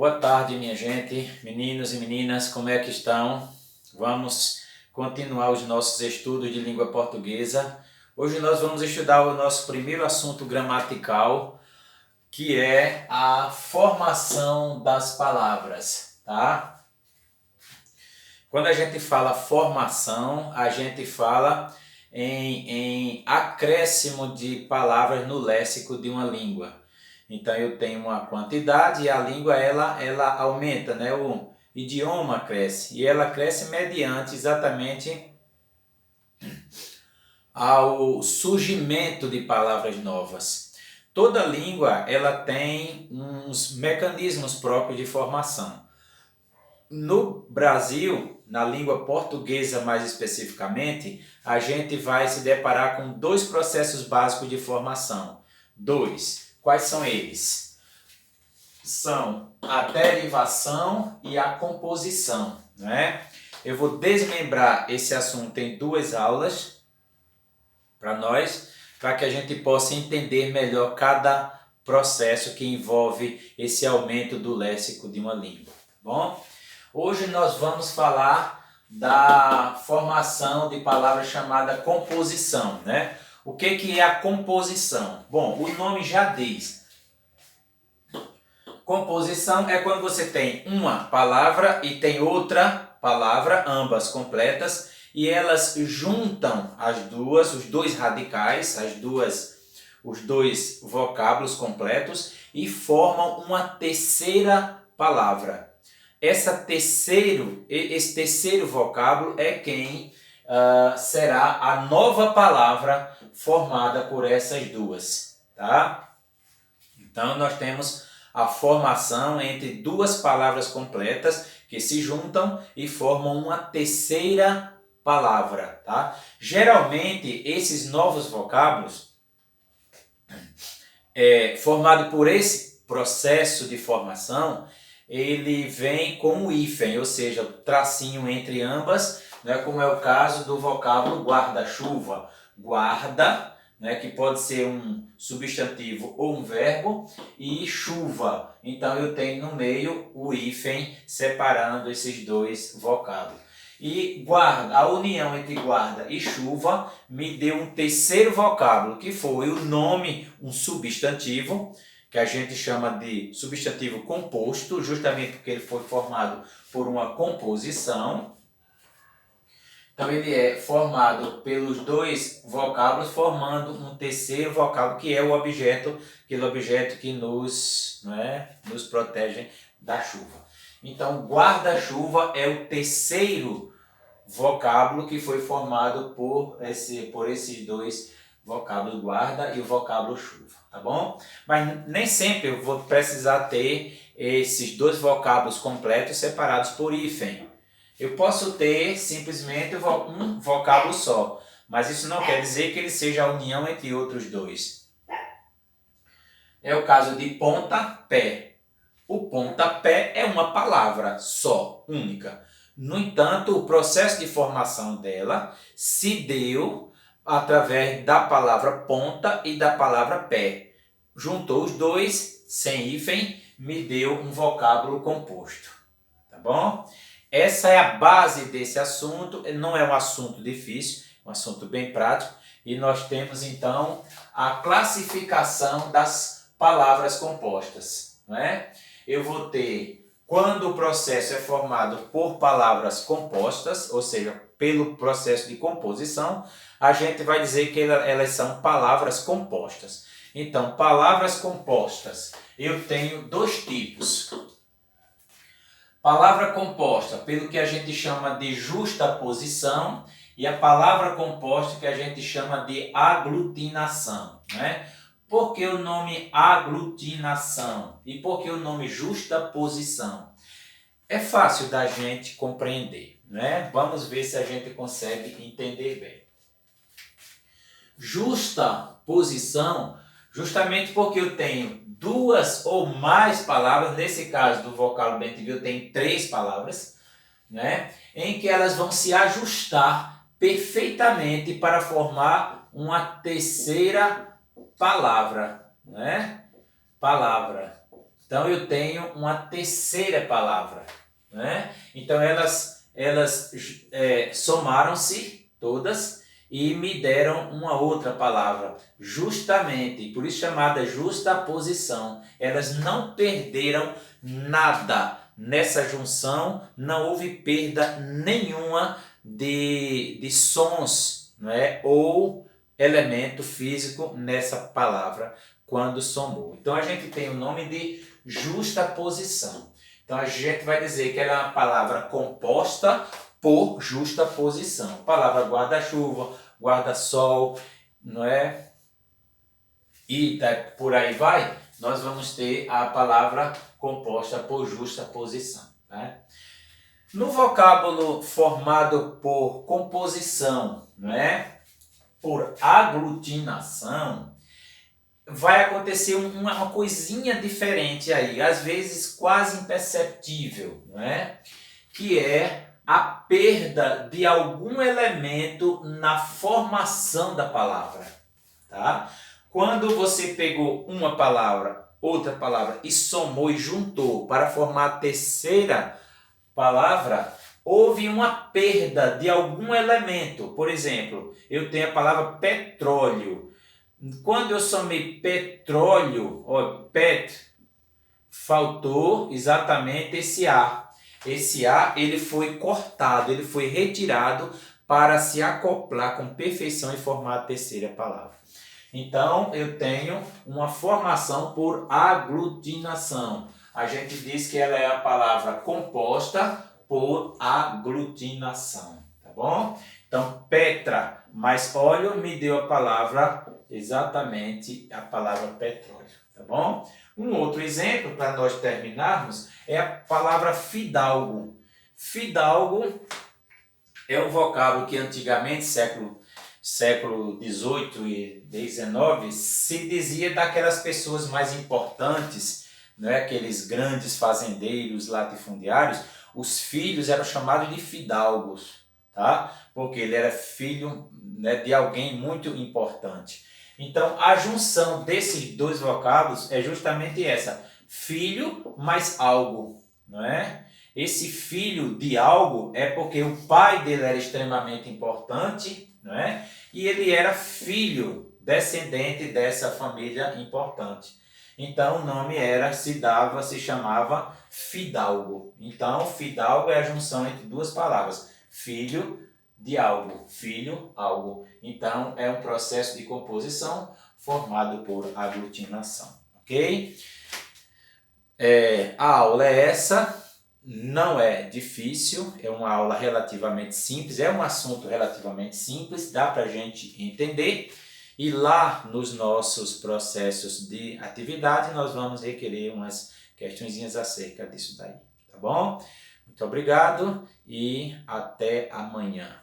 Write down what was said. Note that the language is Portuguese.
Boa tarde, minha gente, meninos e meninas, como é que estão? Vamos continuar os nossos estudos de língua portuguesa. Hoje nós vamos estudar o nosso primeiro assunto gramatical, que é a formação das palavras, tá? Quando a gente fala formação, a gente fala em acréscimo de palavras no léxico de uma língua. Então eu tenho uma quantidade e a língua ela aumenta, né? O idioma cresce e ela cresce mediante exatamente ao surgimento de palavras novas. Toda língua ela tem uns mecanismos próprios de formação. No Brasil, na língua portuguesa mais especificamente, a gente vai se deparar com dois processos básicos de formação. Dois. Quais são eles? São a derivação e a composição, né? Eu vou desmembrar esse assunto em duas aulas para nós, para que a gente possa entender melhor cada processo que envolve esse aumento do léxico de uma língua, tá bom? Hoje nós vamos falar da formação de palavras chamada composição, né? O que é a composição? Bom, o nome já diz. Composição é quando você tem uma palavra e tem outra palavra, ambas completas, e elas juntam as duas, os dois radicais, os dois vocábulos completos e formam uma terceira palavra. Esse terceiro vocábulo é quem será a nova palavra formada por essas duas, tá? Então nós temos a formação entre duas palavras completas que se juntam e formam uma terceira palavra, tá? Geralmente esses novos vocábulos formado por esse processo de formação, ele vem com o hífen, ou seja, o tracinho entre ambas, né, como é o caso do vocábulo guarda-chuva. Guarda, né, que pode ser um substantivo ou um verbo, e chuva. Então eu tenho no meio o hífen separando esses dois vocábulos. E guarda, a união entre guarda e chuva me deu um terceiro vocábulo, que foi o nome, um substantivo, que a gente chama de substantivo composto, justamente porque ele foi formado por uma composição. Então ele é formado pelos dois vocábulos, formando um terceiro vocábulo, que é o objeto, aquele objeto que nos protege da chuva. Então guarda-chuva é o terceiro vocábulo que foi formado por esses dois vocábulos, guarda e o vocábulo chuva, tá bom? Mas nem sempre eu vou precisar ter esses dois vocábulos completos separados por hífen. Eu posso ter simplesmente um vocábulo só, mas isso não quer dizer que ele seja a união entre outros dois. É o caso de pontapé. O pontapé é uma palavra só, única. No entanto, o processo de formação dela se deu através da palavra ponta e da palavra pé. Juntou os dois, sem hífen, me deu um vocábulo composto. Tá bom? Essa é a base desse assunto. Não é um assunto difícil, é um assunto bem prático. E nós temos então a classificação das palavras compostas, não é? Eu vou ter, quando o processo é formado por palavras compostas, ou seja, pelo processo de composição, a gente vai dizer que elas são palavras compostas. Então, palavras compostas, eu tenho dois tipos. Palavra composta, pelo que a gente chama de justaposição, e a palavra composta que a gente chama de aglutinação, né? Por que o nome aglutinação? E por que o nome justaposição? É fácil da gente compreender, né? Vamos ver se a gente consegue entender bem. Justaposição, justamente porque eu tenho duas ou mais palavras, nesse caso do vocábulo bem-te-vi eu tenho três palavras, né? Em que elas vão se ajustar perfeitamente para formar uma terceira palavra, né? Palavra. Então eu tenho uma terceira palavra, né? Então elas somaram-se todas e me deram uma outra palavra, justamente, por isso chamada justaposição. Elas não perderam nada nessa junção, não houve perda nenhuma de sons, não é? Ou elemento físico nessa palavra quando somou. Então a gente tem o nome de justaposição. Então a gente vai dizer que ela é uma palavra composta por justaposição. Palavra guarda-chuva, guarda-sol, não é? E por aí vai, nós vamos ter a palavra composta por justaposição. Né? No vocábulo formado por composição, não é? Por aglutinação, vai acontecer uma coisinha diferente aí, às vezes quase imperceptível, não é? Que é a perda de algum elemento na formação da palavra, tá? Quando você pegou uma palavra, outra palavra e somou e juntou para formar a terceira palavra, houve uma perda de algum elemento. Por exemplo, eu tenho a palavra petróleo. Quando eu somei petróleo, faltou exatamente esse A. Esse A ele foi cortado, ele foi retirado para se acoplar com perfeição e formar a terceira palavra. Então, eu tenho uma formação por aglutinação. A gente diz que ela é a palavra composta por aglutinação, tá bom? Então, Petra mais óleo me deu a palavra, exatamente a palavra petróleo, tá bom? Um outro exemplo, para nós terminarmos, é a palavra fidalgo. Fidalgo é um vocábulo que antigamente, século XVIII e XIX, se dizia daquelas pessoas mais importantes, né? Aqueles grandes fazendeiros, latifundiários, os filhos eram chamados de fidalgos, tá? Porque ele era filho, né, de alguém muito importante. Então, a junção desses dois vocábulos é justamente essa, filho mais algo, não é? Esse filho de algo é porque o pai dele era extremamente importante, não é? E ele era filho, descendente dessa família importante. Então, o nome se chamava fidalgo. Então, fidalgo é a junção entre duas palavras, filho de algo, filho, algo. Então, é um processo de composição formado por aglutinação, ok? A aula é essa, não é difícil, é uma aula relativamente simples, é um assunto relativamente simples, dá para a gente entender. E lá nos nossos processos de atividade, nós vamos requerer umas questõezinhas acerca disso daí, tá bom? Muito obrigado e até amanhã.